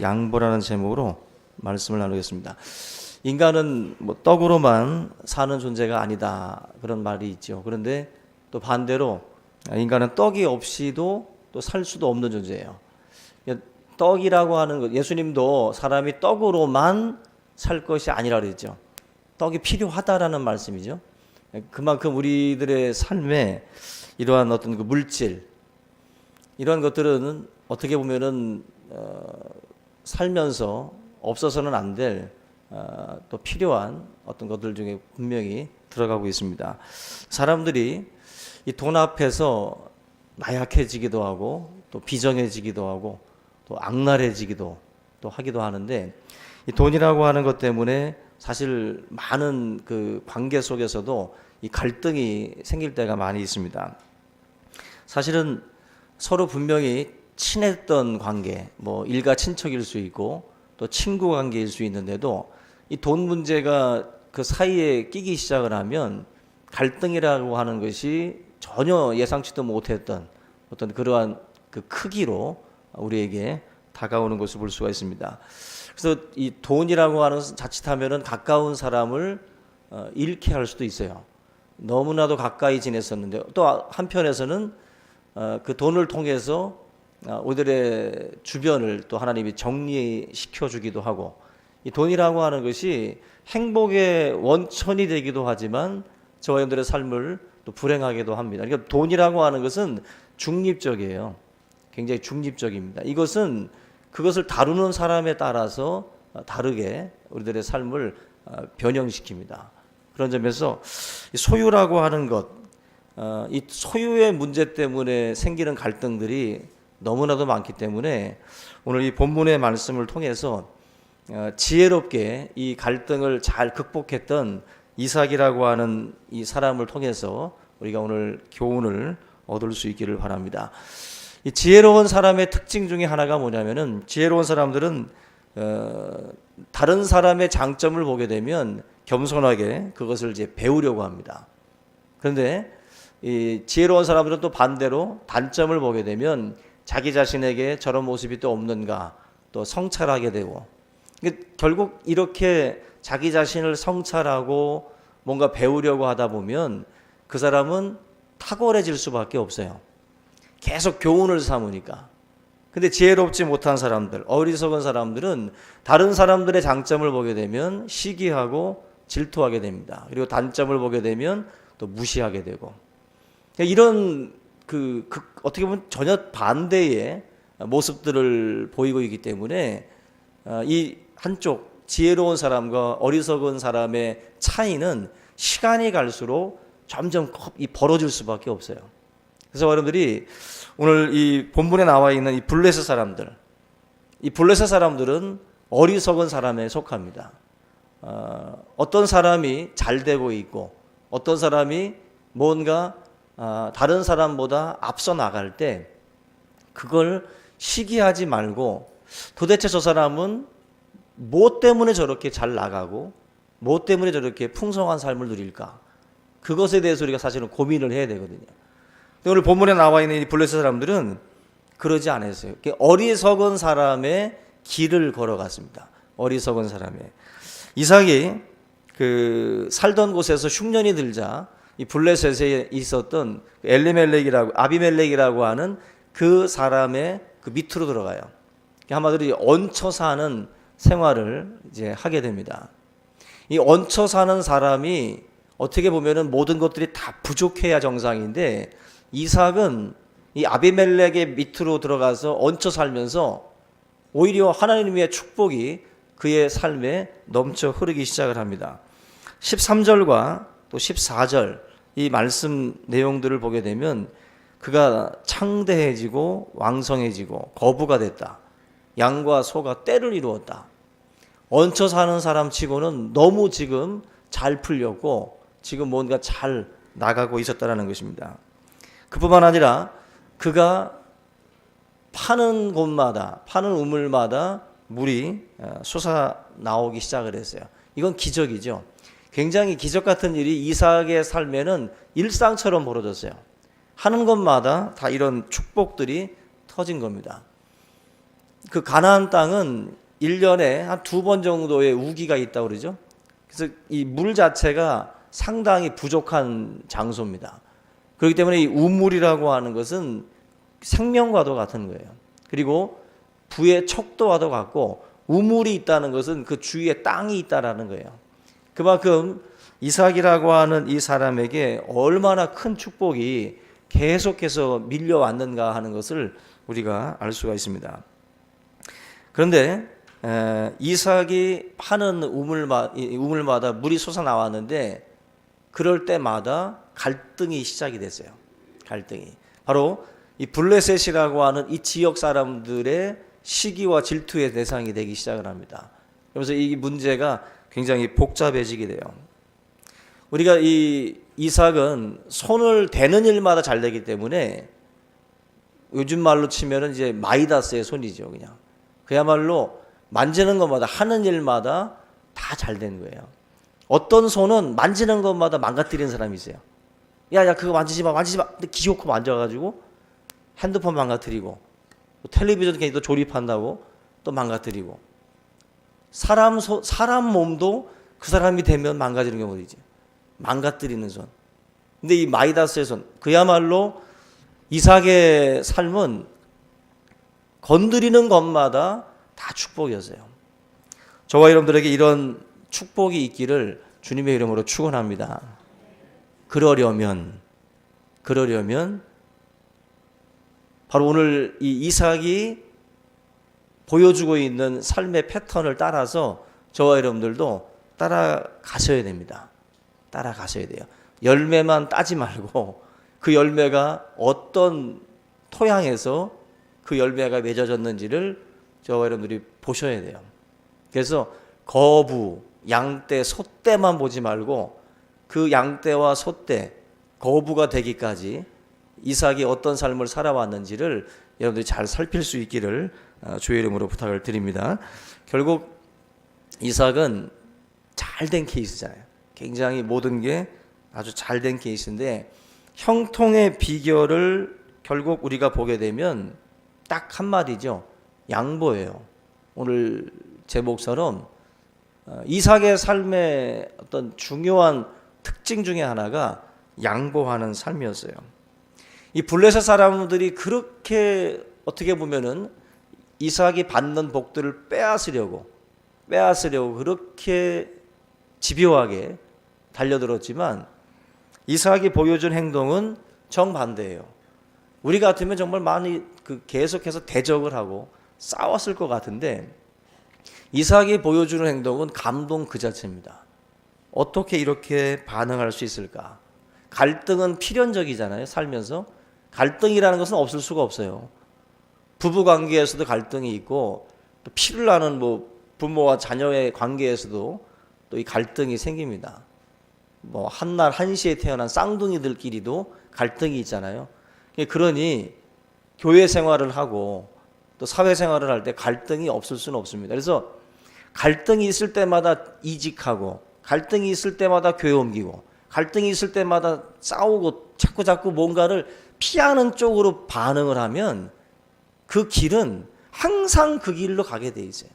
양보라는 제목으로 말씀을 나누겠습니다. 인간은 떡으로만 사는 존재가 아니다, 그런 말이 있죠. 그런데 또 반대로 인간은 떡이 없이도 또 살 수도 없는 존재예요. 떡이라고 하는 것, 예수님도 사람이 떡으로만 살 것이 아니라 그랬죠. 떡이 필요하다라는 말씀이죠. 그만큼 우리들의 삶에 이러한 어떤 그 물질, 이러한 것들은 어떻게 보면은 살면서 없어서는 안 될 또 필요한 어떤 것들 중에 분명히 들어가고 있습니다. 사람들이 이 돈 앞에서 나약해지기도 하고 또 비정해지기도 하고 또 악랄해지기도 또 하기도 하는데, 이 돈이라고 하는 것 때문에 사실 많은 그 관계 속에서도 이 갈등이 생길 때가 많이 있습니다. 사실은 서로 분명히 친했던 관계, 일가 친척일 수 있고 또 친구 관계일 수 있는데도 이 돈 문제가 그 사이에 끼기 시작을 하면 갈등이라고 하는 것이 전혀 예상치도 못했던 어떤 그러한 그 크기로 우리에게 다가오는 것을 볼 수가 있습니다. 그래서 이 돈이라고 하는 자칫하면은 가까운 사람을 잃게 할 수도 있어요. 너무나도 가까이 지냈었는데, 또 한편에서는 그 돈을 통해서 우리들의 주변을 또 하나님이 정리시켜 주기도 하고, 이 돈이라고 하는 것이 행복의 원천이 되기도 하지만 저와 여러분들의 삶을 또 불행하게도 합니다. 그러니까 돈이라고 하는 것은 중립적이에요. 굉장히 중립적입니다. 이것은 그것을 다루는 사람에 따라서 다르게 우리들의 삶을 변형시킵니다. 그런 점에서 소유라고 하는 것, 이 소유의 문제 때문에 생기는 갈등들이 너무나도 많기 때문에 오늘 이 본문의 말씀을 통해서 지혜롭게 이 갈등을 잘 극복했던 이삭이라고 하는 이 사람을 통해서 우리가 오늘 교훈을 얻을 수 있기를 바랍니다. 이 지혜로운 사람의 특징 중에 하나가 뭐냐면은, 지혜로운 사람들은 다른 사람의 장점을 보게 되면 겸손하게 그것을 이제 배우려고 합니다. 그런데 이 지혜로운 사람들은 또 반대로 단점을 보게 되면 자기 자신에게 저런 모습이 또 없는가 또 성찰하게 되고, 결국 이렇게 자기 자신을 성찰하고 뭔가 배우려고 하다 보면 그 사람은 탁월해질 수밖에 없어요. 계속 교훈을 삼으니까. 근데 지혜롭지 못한 사람들, 어리석은 사람들은 다른 사람들의 장점을 보게 되면 시기하고 질투하게 됩니다. 그리고 단점을 보게 되면 또 무시하게 되고, 이런 어떻게 보면 전혀 반대의 모습들을 보이고 있기 때문에 이 한쪽 지혜로운 사람과 어리석은 사람의 차이는 시간이 갈수록 점점 벌어질 수밖에 없어요. 그래서 여러분들이 오늘 이 본문에 나와 있는 이 블레셋 사람들, 이 블레셋 사람들은 어리석은 사람에 속합니다. 어떤 사람이 잘 되고 있고 어떤 사람이 뭔가 다른 사람보다 앞서 나갈 때 그걸 시기하지 말고, 도대체 저 사람은 뭐 때문에 저렇게 잘 나가고 뭐 때문에 저렇게 풍성한 삶을 누릴까, 그것에 대해서 우리가 사실은 고민을 해야 되거든요. 근데 오늘 본문에 나와 있는 이 블레셋 사람들은 그러지 않았어요. 어리석은 사람의 길을 걸어갔습니다. 어리석은 사람의. 이삭이 그 살던 곳에서 흉년이 들자 이 블레셋에 있었던 아비멜렉이라고 하는 그 사람의 그 밑으로 들어가요. 한마디로 얹혀 사는 생활을 이제 하게 됩니다. 이 얹혀 사는 사람이 어떻게 보면은 모든 것들이 다 부족해야 정상인데, 이삭은 이 아비멜렉의 밑으로 들어가서 얹혀 살면서 오히려 하나님의 축복이 그의 삶에 넘쳐 흐르기 시작을 합니다. 13절과 또 14절 이 말씀 내용들을 보게 되면 그가 창대해지고 왕성해지고 거부가 됐다. 양과 소가 때를 이루었다. 얹혀 사는 사람 치고는 너무 지금 잘 풀렸고 지금 뭔가 잘 나가고 있었다는 것입니다. 그뿐만 아니라 그가 파는 곳마다, 파는 우물마다 물이 솟아 나오기 시작을 했어요. 이건 기적이죠. 굉장히 기적 같은 일이 이삭의 삶에는 일상처럼 벌어졌어요. 하는 것마다 다 이런 축복들이 터진 겁니다. 그 가나안 땅은 1년에 한 2번 정도의 우기가 있다고 그러죠. 그래서 이 물 자체가 상당히 부족한 장소입니다. 그렇기 때문에 이 우물이라고 하는 것은 생명과도 같은 거예요. 그리고 부의 척도와도 같고, 우물이 있다는 것은 그 주위에 땅이 있다라는 거예요. 그만큼 이삭이라고 하는 이 사람에게 얼마나 큰 축복이 계속해서 밀려왔는가 하는 것을 우리가 알 수가 있습니다. 그런데 이삭이 파는 우물마다 물이 솟아나왔는데, 그럴 때마다 갈등이 시작이 됐어요. 갈등이. 바로 이 블레셋이라고 하는 이 지역 사람들의 시기와 질투의 대상이 되기 시작을 합니다. 그래서 이 문제가 굉장히 복잡해지게 돼요. 우리가 이 이삭은 손을 대는 일마다 잘 되기 때문에, 요즘 말로 치면은 이제 마이다스의 손이죠. 그야말로 만지는 것마다, 하는 일마다 다 잘 된 거예요. 어떤 손은 만지는 것마다 망가뜨리는 사람이 있어요. 야 그거 만지지 마. 근데 기어코 만져가지고 핸드폰 망가뜨리고, 텔레비전 괜히 또 조립한다고 또 망가뜨리고, 사람 몸도 그 사람이 되면 망가지는 경우도 있지. 망가뜨리는 손. 근데 이 마이다스의 손, 그야말로 이삭의 삶은 건드리는 것마다 다 축복이었어요. 저와 여러분들에게 이런 축복이 있기를 주님의 이름으로 축원합니다. 그러려면 바로 오늘 이 이삭이 보여주고 있는 삶의 패턴을 따라서 저와 여러분들도 따라가셔야 됩니다. 따라가셔야 돼요. 열매만 따지 말고 그 열매가 어떤 토양에서 그 열매가 맺어졌는지를 저와 여러분들이 보셔야 돼요. 그래서 거부, 양떼, 소떼만 보지 말고 그 양떼와 소떼, 거부가 되기까지 이삭이 어떤 삶을 살아왔는지를 여러분들이 잘 살필 수 있기를 주의 이름으로 부탁을 드립니다. 결국 이삭은 잘된 케이스잖아요. 굉장히 모든 게 아주 잘된 케이스인데, 형통의 비결을 결국 우리가 보게 되면 딱 한마디죠. 양보예요. 오늘 제목처럼 이삭의 삶의 어떤 중요한 특징 중에 하나가 양보하는 삶이었어요. 이 블레셋 사람들이 그렇게 어떻게 보면은 이삭이 받는 복들을 빼앗으려고 그렇게 집요하게 달려들었지만, 이삭이 보여준 행동은 정반대예요. 우리 같으면 정말 많이 계속해서 대적을 하고 싸웠을 것 같은데, 이삭이 보여주는 행동은 감동 그 자체입니다. 어떻게 이렇게 반응할 수 있을까? 갈등은 필연적이잖아요. 살면서 갈등이라는 것은 없을 수가 없어요. 부부 관계에서도 갈등이 있고, 또 피를 나는 부모와 자녀의 관계에서도 또 이 갈등이 생깁니다. 한날 한시에 태어난 쌍둥이들끼리도 갈등이 있잖아요. 그러니 교회 생활을 하고 또 사회 생활을 할 때 갈등이 없을 수는 없습니다. 그래서 갈등이 있을 때마다 이직하고, 갈등이 있을 때마다 교회 옮기고, 갈등이 있을 때마다 싸우고, 자꾸 뭔가를 피하는 쪽으로 반응을 하면 그 길은 항상 그 길로 가게 돼 있어요.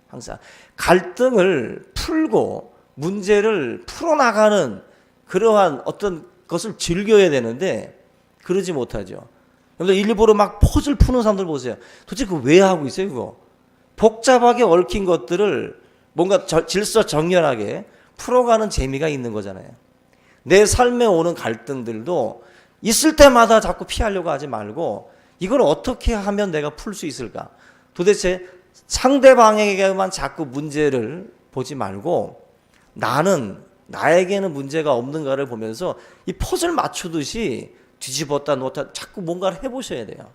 항상 갈등을 풀고 문제를 풀어나가는 그러한 어떤 것을 즐겨야 되는데 그러지 못하죠. 여러분들 일부러 막 퍼즐 푸는 사람들 보세요. 도대체 그거 왜 하고 있어요? 그거 복잡하게 얽힌 것들을 뭔가 질서 정연하게 풀어가는 재미가 있는 거잖아요. 내 삶에 오는 갈등들도 있을 때마다 자꾸 피하려고 하지 말고, 이걸 어떻게 하면 내가 풀 수 있을까? 도대체 상대방에게만 자꾸 문제를 보지 말고, 나에게는 문제가 없는가를 보면서 이 퍼즐 맞추듯이 뒤집었다 놓았다 자꾸 뭔가를 해보셔야 돼요.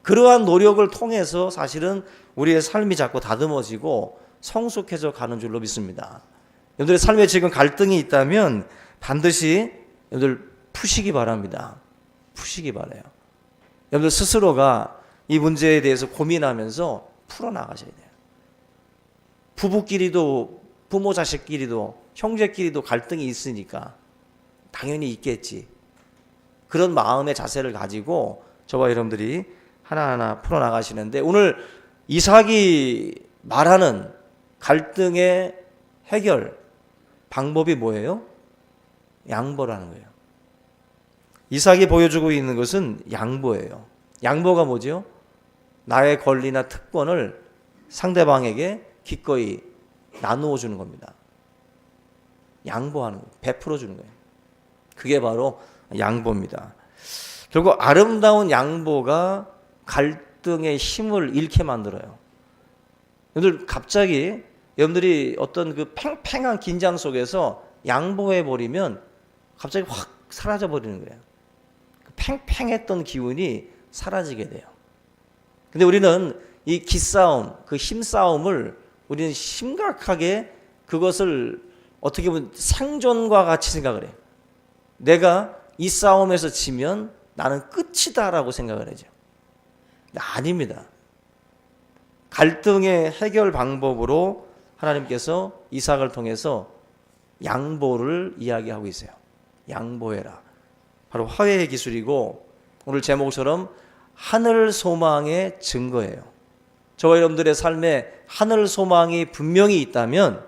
그러한 노력을 통해서 사실은 우리의 삶이 자꾸 다듬어지고 성숙해져 가는 줄로 믿습니다. 여러분들의 삶에 지금 갈등이 있다면 반드시 여러분들 푸시기 바랍니다. 푸시기 바라요. 여러분들 스스로가 이 문제에 대해서 고민하면서 풀어나가셔야 돼요. 부부끼리도, 부모 자식끼리도, 형제끼리도 갈등이 있으니까 당연히 있겠지. 그런 마음의 자세를 가지고 저와 여러분들이 하나하나 풀어나가시는데, 오늘 이삭이 말하는 갈등의 해결 방법이 뭐예요? 양보라는 거예요. 이삭이 보여주고 있는 것은 양보예요. 양보가 뭐죠? 나의 권리나 특권을 상대방에게 기꺼이 나누어 주는 겁니다. 양보하는 거예요. 베풀어 주는 거예요. 그게 바로 양보입니다. 결국 아름다운 양보가 갈등의 힘을 잃게 만들어요. 여러분들 갑자기 여러분들이 어떤 그 팽팽한 긴장 속에서 양보해 버리면 갑자기 확 사라져 버리는 거예요. 그 팽팽했던 기운이 사라지게 돼요. 근데 우리는 이 기싸움, 그 힘싸움을 우리는 심각하게 그것을 어떻게 보면 생존과 같이 생각을 해요. 내가 이 싸움에서 지면 나는 끝이다라고 생각을 하죠. 아닙니다. 갈등의 해결 방법으로 하나님께서 이삭을 통해서 양보를 이야기하고 있어요. 양보해라. 바로 화해의 기술이고, 오늘 제목처럼 하늘 소망의 증거예요. 저와 여러분들의 삶에 하늘 소망이 분명히 있다면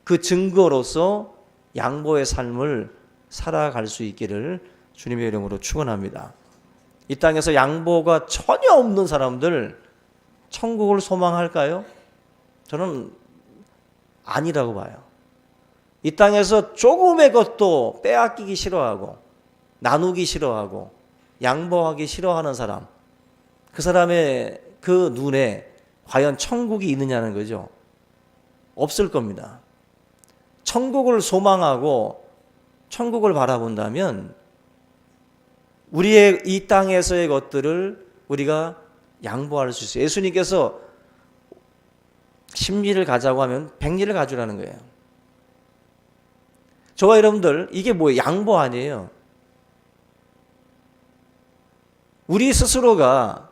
그 증거로서 양보의 삶을 살아갈 수 있기를 주님의 이름으로 축원합니다. 이 땅에서 양보가 전혀 없는 사람들 천국을 소망할까요? 저는 아니라고 봐요. 이 땅에서 조금의 것도 빼앗기기 싫어하고 나누기 싫어하고 양보하기 싫어하는 사람, 그 사람의 그 눈에 과연 천국이 있느냐는 거죠. 없을 겁니다. 천국을 소망하고 천국을 바라본다면 우리의 이 땅에서의 것들을 우리가 양보할 수 있어요. 예수님께서 10리를 가자고 하면 100리를 가져라는 거예요. 저와 여러분들, 이게 뭐예요? 양보 아니에요. 우리 스스로가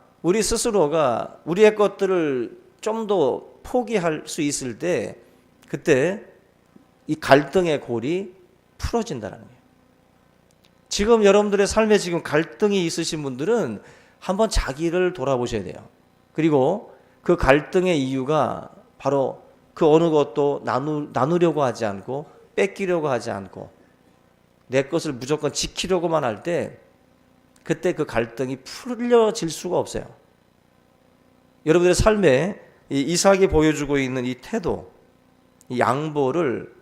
우리의 것들을 좀 더 포기할 수 있을 때, 그때 이 갈등의 골이 풀어진다는 거예요. 지금 여러분들의 삶에 지금 갈등이 있으신 분들은 한번 자기를 돌아보셔야 돼요. 그리고 그 갈등의 이유가 바로 그 어느 것도 나누려고 하지 않고 뺏기려고 하지 않고 내 것을 무조건 지키려고만 할 때, 그때 그 갈등이 풀려질 수가 없어요. 여러분들의 삶에 이 이삭이 보여주고 있는 이 태도, 이 양보를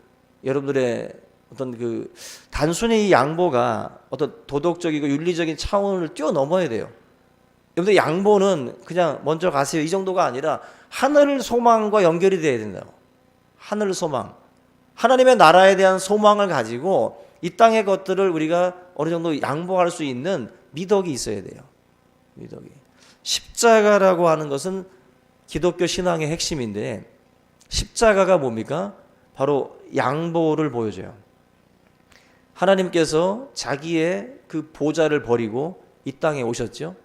여러분들의 어떤 그 단순히 이 양보가 어떤 도덕적이고 윤리적인 차원을 뛰어넘어야 돼요. 여러분들 양보는 그냥 먼저 가세요 이 정도가 아니라 하늘 소망과 연결이 돼야 된다고. 하늘 소망, 하나님의 나라에 대한 소망을 가지고 이 땅의 것들을 우리가 어느 정도 양보할 수 있는 미덕이 있어야 돼요. 미덕이. 십자가라고 하는 것은 기독교 신앙의 핵심인데, 십자가가 뭡니까? 바로 양보를 보여줘요. 하나님께서 자기의 그 보좌를 버리고 이 땅에 오셨죠.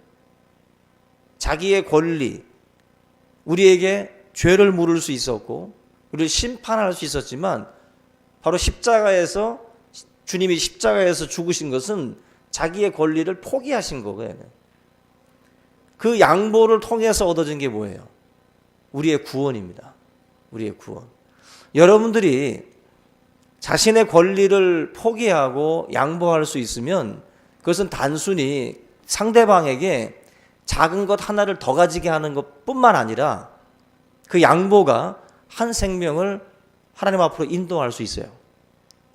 자기의 권리, 우리에게 죄를 물을 수 있었고 우리를 심판할 수 있었지만, 바로 십자가에서 주님이 십자가에서 죽으신 것은 자기의 권리를 포기하신 거예요. 그 양보를 통해서 얻어진 게 뭐예요? 우리의 구원입니다. 우리의 구원. 여러분들이 자신의 권리를 포기하고 양보할 수 있으면 그것은 단순히 상대방에게 작은 것 하나를 더 가지게 하는 것뿐만 아니라 그 양보가 한 생명을 하나님 앞으로 인도할 수 있어요.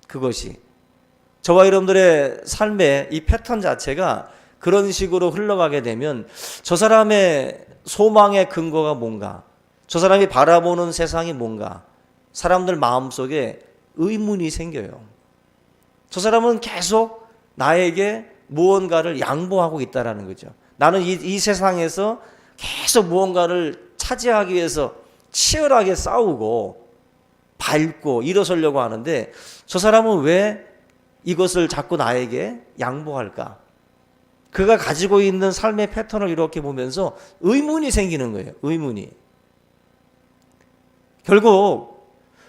그것이 저와 여러분들의 삶의 이 패턴 자체가 그런 식으로 흘러가게 되면 저 사람의 소망의 근거가 뭔가, 저 사람이 바라보는 세상이 뭔가, 사람들 마음속에 의문이 생겨요. 저 사람은 계속 나에게 무언가를 양보하고 있다는 거죠. 나는 이 세상에서 계속 무언가를 차지하기 위해서 치열하게 싸우고 밟고 일어서려고 하는데, 저 사람은 왜 이것을 자꾸 나에게 양보할까? 그가 가지고 있는 삶의 패턴을 이렇게 보면서 의문이 생기는 거예요. 의문이. 결국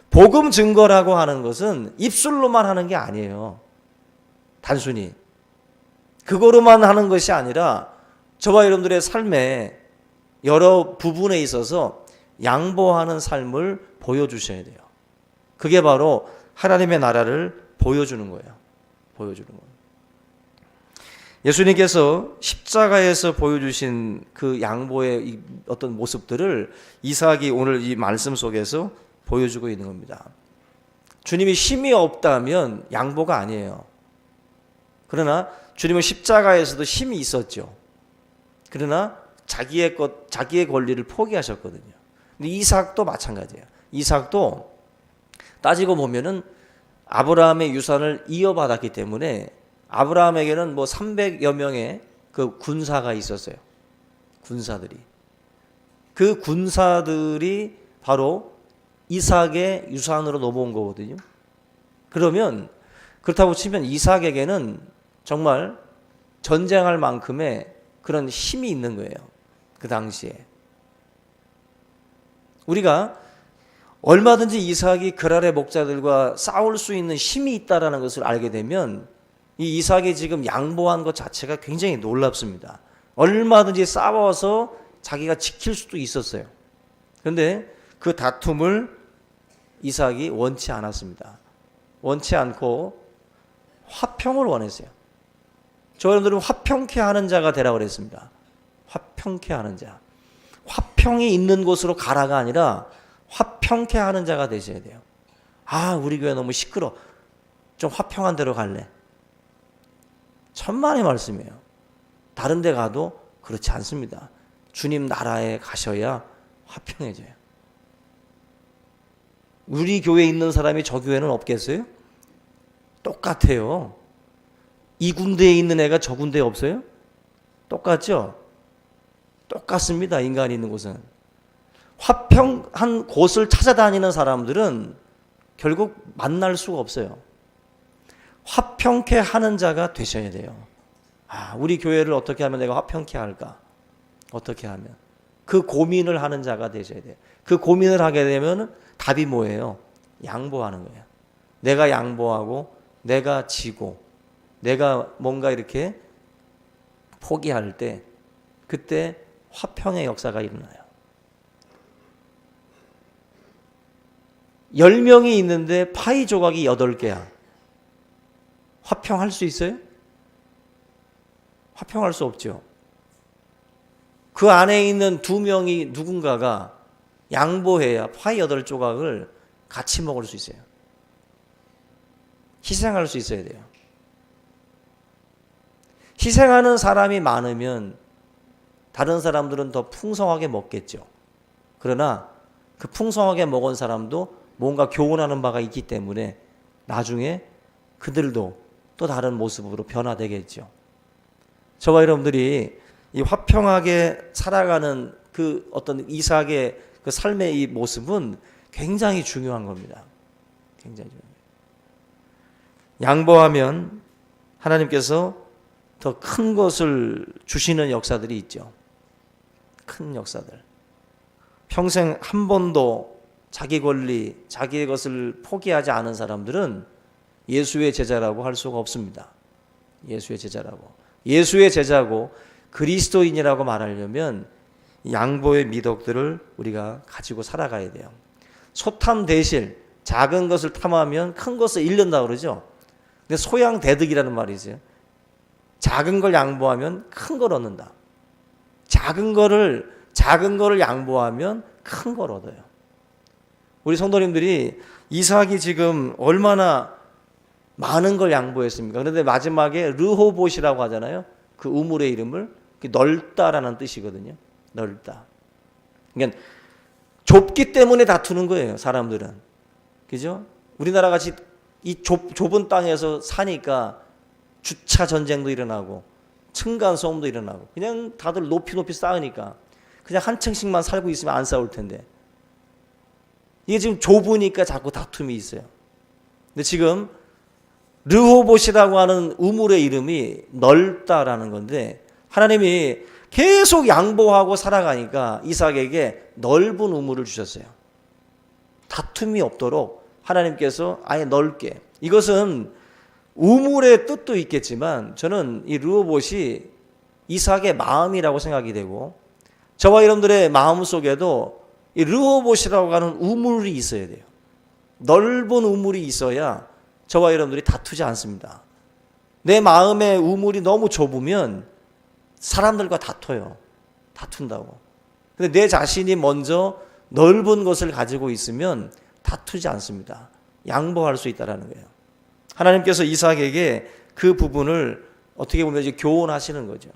복음 증거라고 하는 것은 입술로만 하는 게 아니에요. 단순히 그거로만 하는 것이 아니라 저와 여러분들의 삶에 여러 부분에 있어서 양보하는 삶을 보여주셔야 돼요. 그게 바로 하나님의 나라를 보여주는 거예요. 보여주는 거예요. 예수님께서 십자가에서 보여주신 그 양보의 어떤 모습들을 이삭이 오늘 이 말씀 속에서 보여주고 있는 겁니다. 주님이 힘이 없다면 양보가 아니에요. 그러나 주님은 십자가에서도 힘이 있었죠. 그러나 자기의 권리를 포기하셨거든요. 근데 이삭도 마찬가지예요. 이삭도 따지고 보면은 아브라함의 유산을 이어받았기 때문에 아브라함에게는 뭐 300여 명의 그 군사가 있었어요. 군사들이. 그 군사들이 바로 이삭의 유산으로 넘어온 거거든요. 그러면 그렇다고 치면 이삭에게는 정말 전쟁할 만큼의 그런 힘이 있는 거예요. 그 당시에. 우리가 얼마든지 이삭이 그랄의 목자들과 싸울 수 있는 힘이 있다는 것을 알게 되면 이 이삭이 지금 양보한 것 자체가 굉장히 놀랍습니다. 얼마든지 싸워서 자기가 지킬 수도 있었어요. 그런데 그 다툼을 이삭이 원치 않았습니다. 원치 않고 화평을 원했어요. 저희들은 화평케 하는 자가 되라고 그랬습니다. 화평케 하는 자. 화평이 있는 곳으로 가라가 아니라 화평케 하는 자가 되셔야 돼요. 아, 우리 교회 너무 시끄러. 좀 화평한 데로 갈래. 천만의 말씀이에요. 다른 데 가도 그렇지 않습니다. 주님 나라에 가셔야 화평해져요. 우리 교회에 있는 사람이 저 교회는 없겠어요? 똑같아요. 이 군데에 있는 애가 저 군데에 없어요? 똑같죠? 똑같습니다. 인간이 있는 곳은. 화평한 곳을 찾아다니는 사람들은 결국 만날 수가 없어요. 화평케 하는 자가 되셔야 돼요. 아, 우리 교회를 어떻게 하면 내가 화평케 할까? 어떻게 하면? 그 고민을 하는 자가 되셔야 돼요. 그 고민을 하게 되면 답이 뭐예요? 양보하는 거예요. 내가 양보하고 내가 지고 내가 뭔가 이렇게 포기할 때 그때 화평의 역사가 일어나요. 10명이 있는데 파이 조각이 8개야. 화평할 수 있어요? 화평할 수 없죠. 그 안에 있는 2명이 누군가가 양보해야 파이 8조각을 같이 먹을 수 있어요. 희생할 수 있어야 돼요. 희생하는 사람이 많으면 다른 사람들은 더 풍성하게 먹겠죠. 그러나 그 풍성하게 먹은 사람도 뭔가 교훈하는 바가 있기 때문에 나중에 그들도 또 다른 모습으로 변화되겠죠. 저와 여러분들이 이 화평하게 살아가는 그 어떤 이삭의 그 삶의 이 모습은 굉장히 중요한 겁니다. 굉장히 중요해요. 양보하면 하나님께서 더 큰 것을 주시는 역사들이 있죠. 큰 역사들. 평생 한 번도 자기 권리, 자기의 것을 포기하지 않은 사람들은 예수의 제자라고 할 수가 없습니다. 예수의 제자라고. 예수의 제자고 그리스도인이라고 말하려면 양보의 미덕들을 우리가 가지고 살아가야 돼요. 소탐 대실, 작은 것을 탐하면 큰 것을 잃는다고 그러죠. 근데 소양대득이라는 말이 있어요. 작은 걸 양보하면 큰 걸 얻는다. 작은 거를 양보하면 큰 걸 얻어요. 우리 성도님들이 이삭이 지금 얼마나 많은 걸 양보했습니까? 그런데 마지막에 르호봇이라고 하잖아요. 그 우물의 이름을 넓다라는 뜻이거든요. 넓다. 그러니까 좁기 때문에 다투는 거예요. 사람들은. 그죠? 우리나라 같이 이 좁은 땅에서 사니까 주차 전쟁도 일어나고 층간 소음도 일어나고 그냥 다들 높이 쌓으니까 그냥 한 층씩만 살고 있으면 안 싸울 텐데 이게 지금 좁으니까 자꾸 다툼이 있어요. 근데 지금 르호봇이라고 하는 우물의 이름이 넓다라는 건데 하나님이 계속 양보하고 살아가니까 이삭에게 넓은 우물을 주셨어요. 다툼이 없도록 하나님께서 아예 넓게. 이것은 우물의 뜻도 있겠지만 저는 이 르호봇이 이삭의 마음이라고 생각이 되고, 저와 여러분들의 마음 속에도 이 르호봇이라고 하는 우물이 있어야 돼요. 넓은 우물이 있어야 저와 여러분들이 다투지 않습니다. 내 마음의 우물이 너무 좁으면 사람들과 다툰다고. 근데 내 자신이 먼저 넓은 것을 가지고 있으면 다투지 않습니다. 양보할 수 있다는 거예요. 하나님께서 이삭에게 그 부분을 어떻게 보면 이제 교훈하시는 거죠.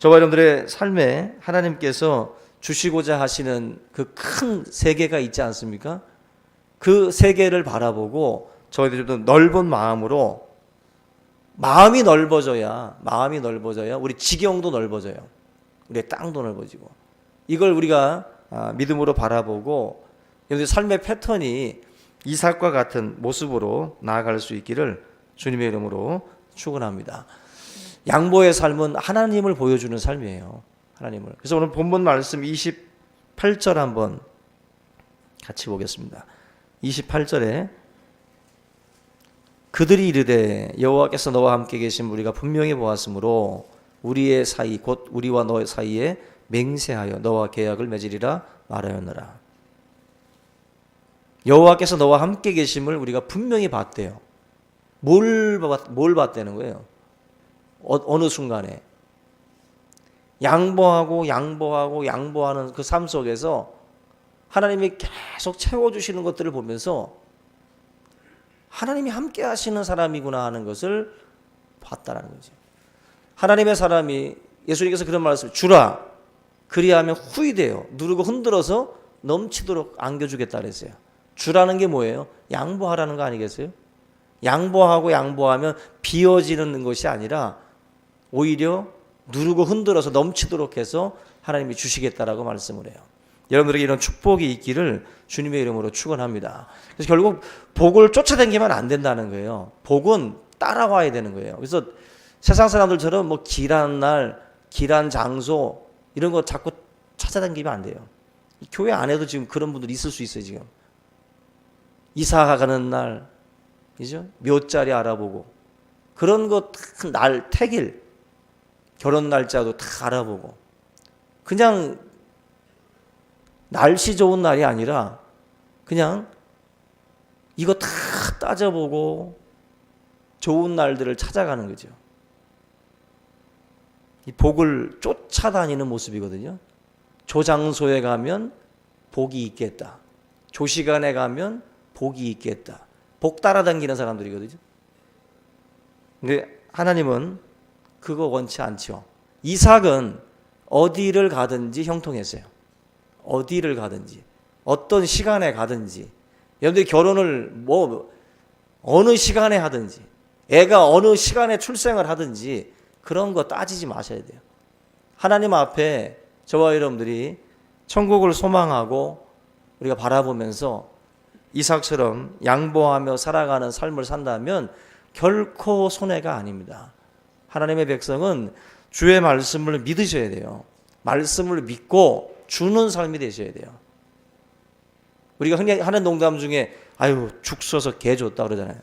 저와 여러분들의 삶에 하나님께서 주시고자 하시는 그 큰 세계가 있지 않습니까? 그 세계를 바라보고 저희들도 넓은 마음으로, 마음이 넓어져야 우리 지경도 넓어져요. 우리의 땅도 넓어지고, 이걸 우리가 믿음으로 바라보고 여러분들 삶의 패턴이 이삭과 같은 모습으로 나아갈 수 있기를 주님의 이름으로 축원합니다. 양보의 삶은 하나님을 보여주는 삶이에요. 하나님을. 그래서 오늘 본문 말씀 28절 한번 같이 보겠습니다. 28절에 그들이 이르되 여호와께서 너와 함께 계신 우리가 분명히 보았으므로 우리의 사이 곧 우리와 너의 사이에 맹세하여 너와 계약을 맺으리라 말하였느라. 여호와께서 너와 함께 계심을 우리가 분명히 봤대요. 뭘 봤다는 거예요? 어느 순간에 양보하는 그 삶 속에서 하나님이 계속 채워주시는 것들을 보면서 하나님이 함께 하시는 사람이구나 하는 것을 봤다라는 거죠. 하나님의 사람이, 예수님께서 그런 말씀을 주라 그리하면 후이되어 누르고 흔들어서 넘치도록 안겨주겠다 그랬어요. 주라는 게 뭐예요? 양보하라는 거 아니겠어요? 양보하면 비어지는 것이 아니라 오히려 누르고 흔들어서 넘치도록 해서 하나님이 주시겠다라고 말씀을 해요. 여러분들에게 이런 축복이 있기를 주님의 이름으로 축원합니다. 그래서 결국 복을 쫓아다니면 안 된다는 거예요. 복은 따라와야 되는 거예요. 그래서 세상 사람들처럼 뭐 길한 날, 길한 장소 이런 거 자꾸 찾아다니면 안 돼요. 교회 안에도 지금 그런 분들이 있을 수 있어요. 지금 이사 가는 날, 그죠? 묘자리 알아보고 그런 거 날, 택일, 결혼 날짜도 다 알아보고, 그냥 날씨 좋은 날이 아니라 그냥 이거 다 따져보고 좋은 날들을 찾아가는 거죠. 이 복을 쫓아다니는 모습이거든요. 조장소에 가면 복이 있겠다. 조시간에 가면 복이 있겠다. 복 따라다니는 사람들이거든요. 근데 하나님은 그거 원치 않죠. 이삭은 어디를 가든지 형통했어요. 어디를 가든지, 어떤 시간에 가든지, 여러분들이 결혼을 어느 시간에 하든지, 애가 어느 시간에 출생을 하든지 그런 거 따지지 마셔야 돼요. 하나님 앞에 저와 여러분들이 천국을 소망하고 우리가 바라보면서 이삭처럼 양보하며 살아가는 삶을 산다면 결코 손해가 아닙니다. 하나님의 백성은 주의 말씀을 믿으셔야 돼요. 말씀을 믿고 주는 삶이 되셔야 돼요. 우리가 흔히 하는 농담 중에 아유 죽 써서 개 줬다 그러잖아요.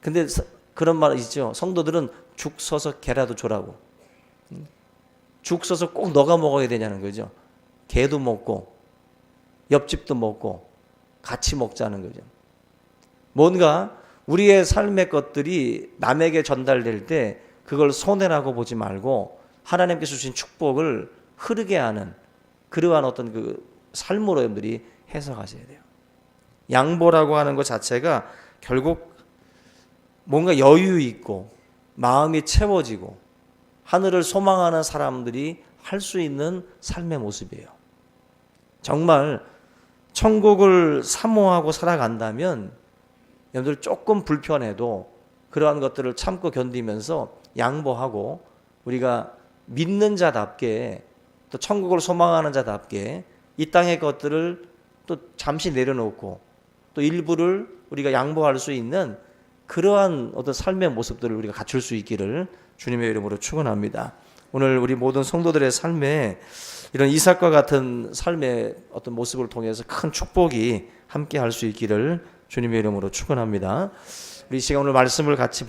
근데 그런 말 있죠. 성도들은 죽 써서 개라도 줘라고. 죽 써서 꼭 너가 먹어야 되냐는 거죠. 개도 먹고 옆집도 먹고 같이 먹자는 거죠. 뭔가 우리의 삶의 것들이 남에게 전달될 때 그걸 손해라고 보지 말고 하나님께서 주신 축복을 흐르게 하는 그러한 어떤 그 삶으로 여러분들이 해석하셔야 돼요. 양보라고 하는 것 자체가 결국 뭔가 여유 있고 마음이 채워지고 하늘을 소망하는 사람들이 할 수 있는 삶의 모습이에요. 정말 천국을 사모하고 살아간다면 여러분들 조금 불편해도 그러한 것들을 참고 견디면서 양보하고 우리가 믿는 자답게 또 천국을 소망하는 자답게 이 땅의 것들을 또 잠시 내려놓고 또 일부를 우리가 양보할 수 있는 그러한 어떤 삶의 모습들을 우리가 갖출 수 있기를 주님의 이름으로 축원합니다. 오늘 우리 모든 성도들의 삶에 이런 이삭과 같은 삶의 어떤 모습을 통해서 큰 축복이 함께 할 수 있기를 주님의 이름으로 축원합니다. 우리 이 시간 오늘 말씀을 같이